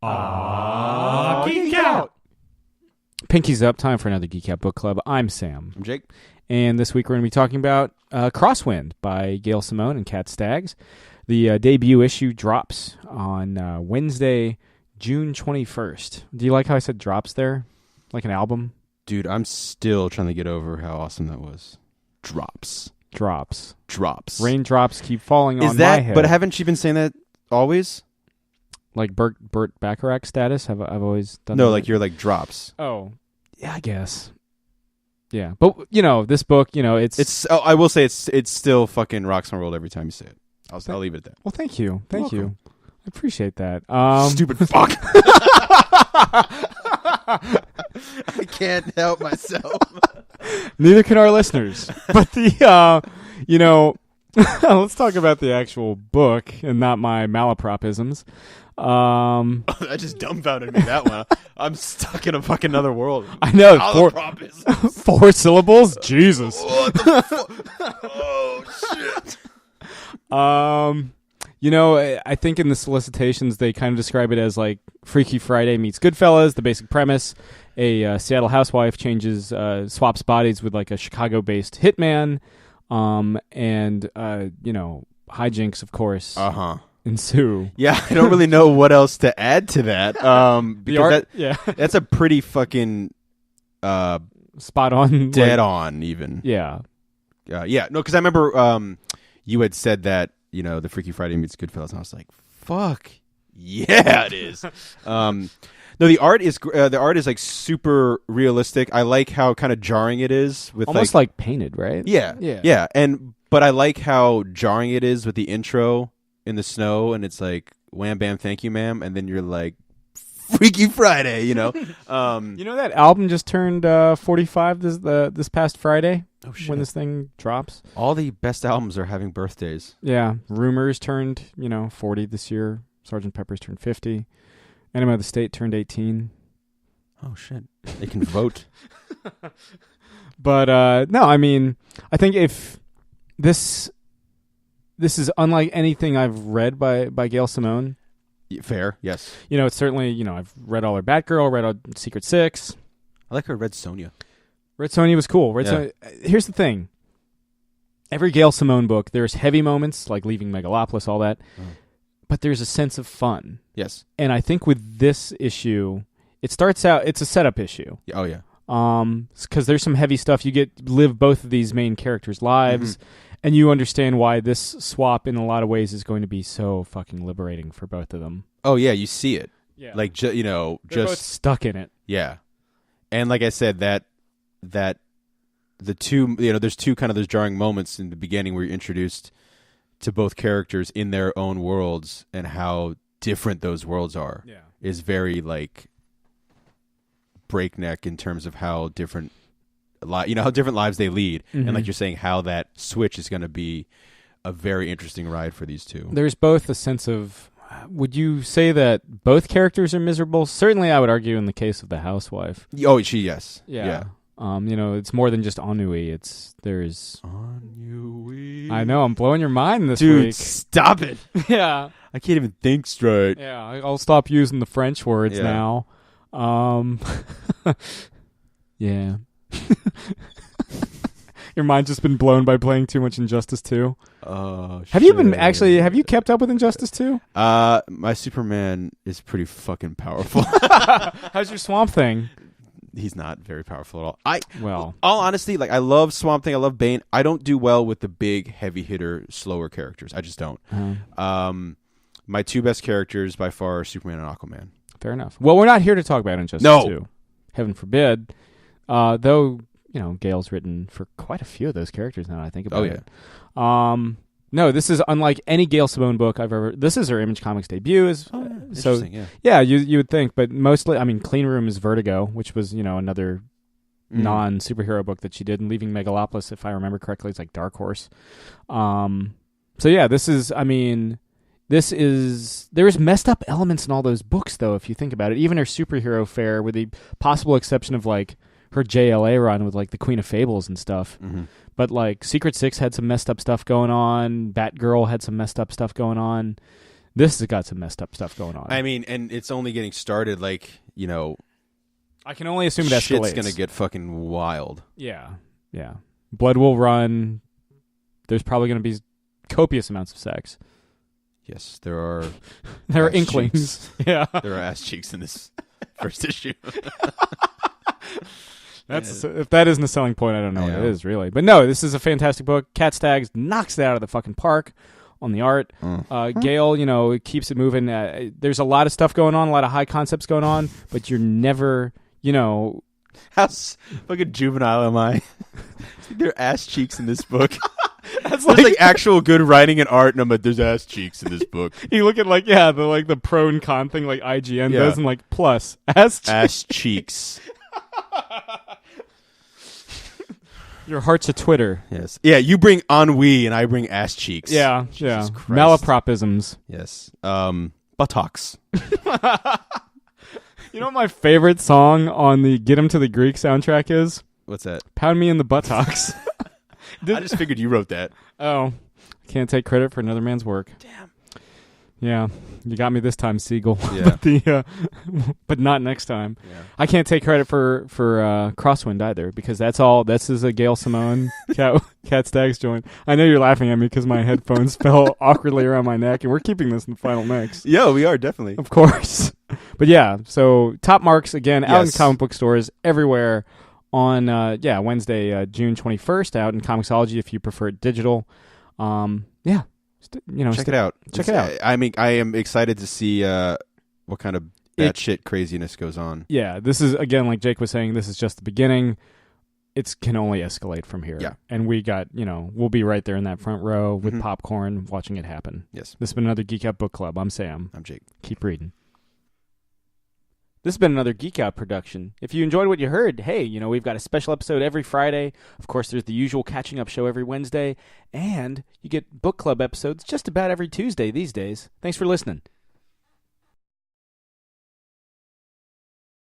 Geek Out! Pinky's up. Time for another Geek Out Book Club. I'm Sam. I'm Jake. And this week we're going to be talking about Crosswind by Gail, Simone, and Staggs. The debut issue drops on Wednesday, June 21st. Do you like how I said drops there? Like an album? Dude, I'm still trying to get over how awesome that was. Drops. Raindrops keep falling on my head. But haven't you been saying that always? Like Burt Bacharach status? I've always done No, that. like you're like drops. Oh, yeah, I guess. Yeah, but this book, it's. Oh, I will say it's still fucking rocks my world every time you say it. I'll leave it at that. Well, thank you, you. I appreciate that. Stupid fuck. I can't help myself. Neither can our listeners. But let's talk about the actual book and not my malapropisms. That just dumbfounded me, that one. I'm stuck in a fucking another world. I know. Malapropisms. 4 syllables? Jesus. What the fuck? Oh, shit. I think in the solicitations they kind of describe it as like Freaky Friday meets Goodfellas. The basic premise: a Seattle housewife swaps bodies with like a Chicago-based hitman, and hijinks, of course, ensue. Yeah, I don't really know what else to add to that. Because that's a pretty fucking spot on, dead on, even. Yeah. No, because I remember you had said that the Freaky Friday meets Goodfellas, and I was like, "Fuck, yeah, it is." No, the art is like super realistic. I like how kind of jarring it is with almost like painted, right? Yeah. But I like how jarring it is with the intro in the snow, and it's like wham bam, thank you, ma'am, and then you're like Freaky Friday, that album just turned 45 this past Friday. Oh shit! When this thing drops, all the best albums are having birthdays. Yeah, Rumors turned 40 this year. Sgt. Pepper's turned 50. Enema of the State turned 18. Oh shit! They can vote. But no, I mean, I think if this is unlike anything I've read by Gail Simone. Fair, yes. It's certainly I've read all her Batgirl, read all Secret Six. I like her Red Sonja. Red Sonja was cool. Here's the thing. Every Gail Simone book, there's heavy moments, like leaving Megalopolis, all that, but there's a sense of fun. Yes. And I think with this issue, it starts out, it's a setup issue. Oh, yeah. Because there's some heavy stuff. You live both of these main characters' lives, and you understand why this swap, in a lot of ways, is going to be so fucking liberating for both of them. Oh, yeah, you see it. Yeah. Like, they're both stuck in it. Yeah. And like I said, that the two, there's two kind of those jarring moments in the beginning where you're introduced to both characters in their own worlds and how different those worlds are. Yeah. Is very like breakneck in terms of how different how different lives they lead. And like you're saying, how that switch is going to be a very interesting ride for these two. There's both a sense of, would you say that both characters are miserable? Certainly, I would argue in the case of the housewife. Oh, yes. Yeah. It's more than just ennui. There's ennui. I know, I'm blowing your mind this week. Dude, stop it. Yeah. I can't even think straight. Yeah, I'll stop using the French words now. Yeah. Your mind's just been blown by playing too much Injustice 2. Oh, have you kept up with Injustice 2? My Superman is pretty fucking powerful. How's your Swamp Thing? He's not very powerful at all. All honesty, like I love Swamp Thing, I love Bane. I don't do well with the big, heavy hitter, slower characters. I just don't. My two best characters by far are Superman and Aquaman. Fair enough. Well, we're not here to talk about Injustice 2. Heaven forbid. Though, Gail's written for quite a few of those characters now that I think about it. No, this is unlike any Gail Simone book I've ever. This is her Image Comics debut. Interesting, you would think, but mostly, I mean, Clean Room is Vertigo, which was another non-superhero book that she did, and Leaving Megalopolis, if I remember correctly, it's like Dark Horse. This is. I mean, there's messed up elements in all those books, though. If you think about it, even her superhero fare, with the possible exception of like her JLA run with like the Queen of Fables and stuff. But like Secret Six had some messed up stuff going on. Batgirl had some messed up stuff going on. This has got some messed up stuff going on. I mean, and it's only getting started. Like, I can only assume it escalates. shit's gonna get fucking wild. Yeah. Blood will run. There's probably gonna be copious amounts of sex. Yes, there are. There are ass inklings. cheeks. Yeah. There are ass cheeks in this first issue. If that isn't a selling point, I don't know what it is, really. But no, this is a fantastic book. Cat Staggs knocks it out of the fucking park on the art. Gail, it keeps it moving. There's a lot of stuff going on, a lot of high concepts going on, but you're never, How fucking juvenile am I? There are ass cheeks in this book. That's There's like actual good writing and art, and I'm like, there's ass cheeks in this book. You look at the pro and con thing like IGN does, and like plus ass cheeks. Your heart's a Twitter. Yes. Yeah, you bring ennui and I bring ass cheeks. Yeah. Jesus Christ. Malapropisms. Yes. Buttocks. You know what my favorite song on the Get 'Em to the Greek soundtrack is? What's that? Pound Me in the Buttocks. I just figured you wrote that. Oh. I can't take credit for another man's work. Damn. Yeah. You got me this time, Siegel. Yeah. But not next time. Yeah. I can't take credit for Crosswind either, because this is a Gail Simone Cat Staggs joint. I know you're laughing at me because my headphones fell awkwardly around my neck, and we're keeping this in the final mix. Yeah, we are, definitely. Of course. But yeah, so Top Marks, again, out in comic book stores everywhere on, Wednesday, June 21st, out in Comixology if you prefer it digital. Yeah. Check it out. Check it out. I mean, I am excited to see what kind of batshit craziness goes on. Yeah, this is, again, like Jake was saying, this is just the beginning. It can only escalate from here. Yeah. And we got, we'll be right there in that front row with popcorn watching it happen. Yes. This has been another Geek Out Book Club. I'm Sam. I'm Jake. Keep reading. This has been another Geek Out production. If you enjoyed what you heard, hey, we've got a special episode every Friday. Of course, there's the usual catching up show every Wednesday. And you get book club episodes just about every Tuesday these days. Thanks for listening.